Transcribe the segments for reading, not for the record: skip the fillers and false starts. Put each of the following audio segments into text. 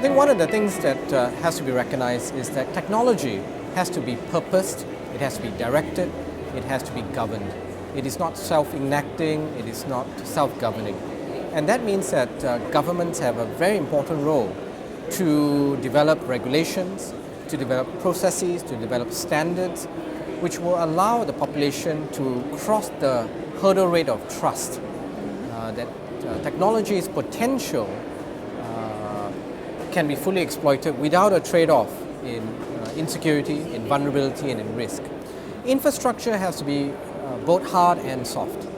I think one of the things that has to be recognized is that technology has to be purposed, it has to be directed, it has to be governed. It is not self-enacting, it is not self-governing. And that means that governments have a very important role to develop regulations, to develop processes, to develop standards, which will allow the population to cross the hurdle rate of trust that technology's potential can be fully exploited without a trade-off in insecurity, in vulnerability, and in risk. Infrastructure has to be both hard and soft.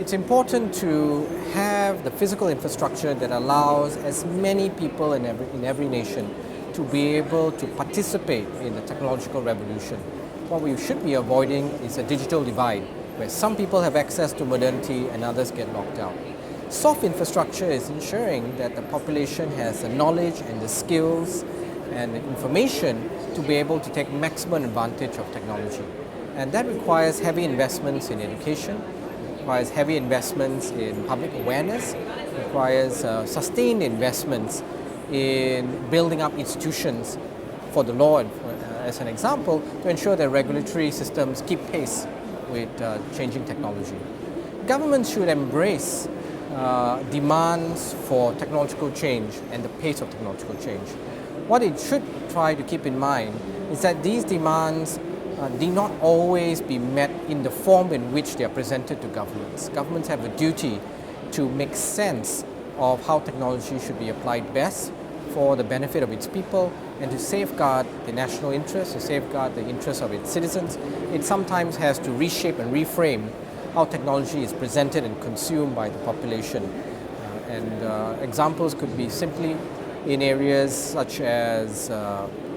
It's important to have the physical infrastructure that allows as many people in every nation to be able to participate in the technological revolution. What we should be avoiding is a digital divide, where some people have access to modernity and others get locked out. Soft infrastructure is ensuring that the population has the knowledge and the skills and the information to be able to take maximum advantage of technology. And that requires heavy investments in education, requires heavy investments in public awareness, requires sustained investments in building up institutions for the law, as an example, to ensure that regulatory systems keep pace with changing technology. Governments should embrace demands for technological change and the pace of technological change. What it should try to keep in mind is that these demands need not always be met in the form in which they are presented to governments. Governments have a duty to make sense of how technology should be applied best for the benefit of its people and to safeguard the national interest, to safeguard the interests of its citizens. It sometimes has to reshape and reframe how technology is presented and consumed by the population. Examples could be simply in areas such as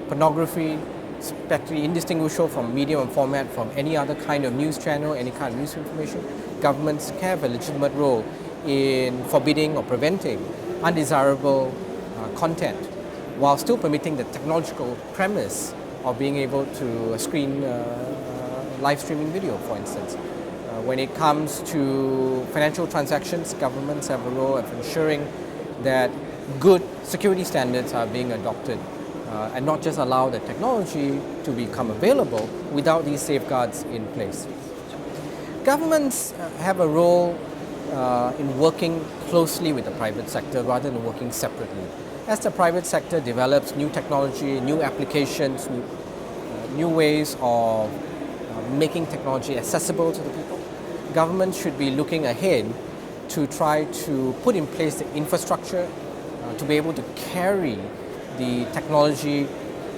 pornography, especially indistinguishable from medium and format from any other kind of news channel, any kind of news information. Governments have a legitimate role in forbidding or preventing undesirable content, while still permitting the technological premise of being able to screen live streaming video, for instance. When it comes to financial transactions, governments have a role of ensuring that good security standards are being adopted and not just allow the technology to become available without these safeguards in place. Governments have a role in working closely with the private sector rather than working separately. As the private sector develops new technology, new applications, new ways of making technology accessible to the people, governments should be looking ahead to try to put in place the infrastructure to be able to carry the technology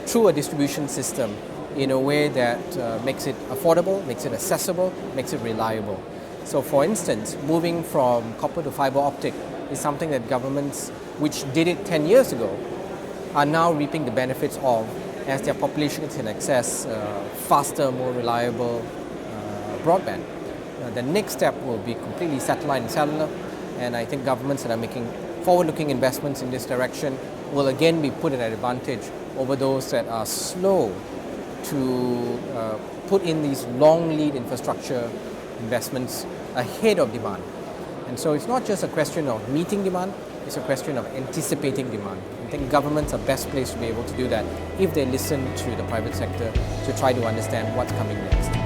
through a distribution system in a way that makes it affordable, makes it accessible, makes it reliable. So for instance, moving from copper to fiber optic is something that governments which did it 10 years ago are now reaping the benefits of as their populations can access faster, more reliable broadband. The next step will be completely satellite and cellular, and I think governments that are making forward-looking investments in this direction will again be put at an advantage over those that are slow to put in these long lead infrastructure investments ahead of demand. And so it's not just a question of meeting demand, it's a question of anticipating demand. I think governments are best placed to be able to do that if they listen to the private sector to try to understand what's coming next.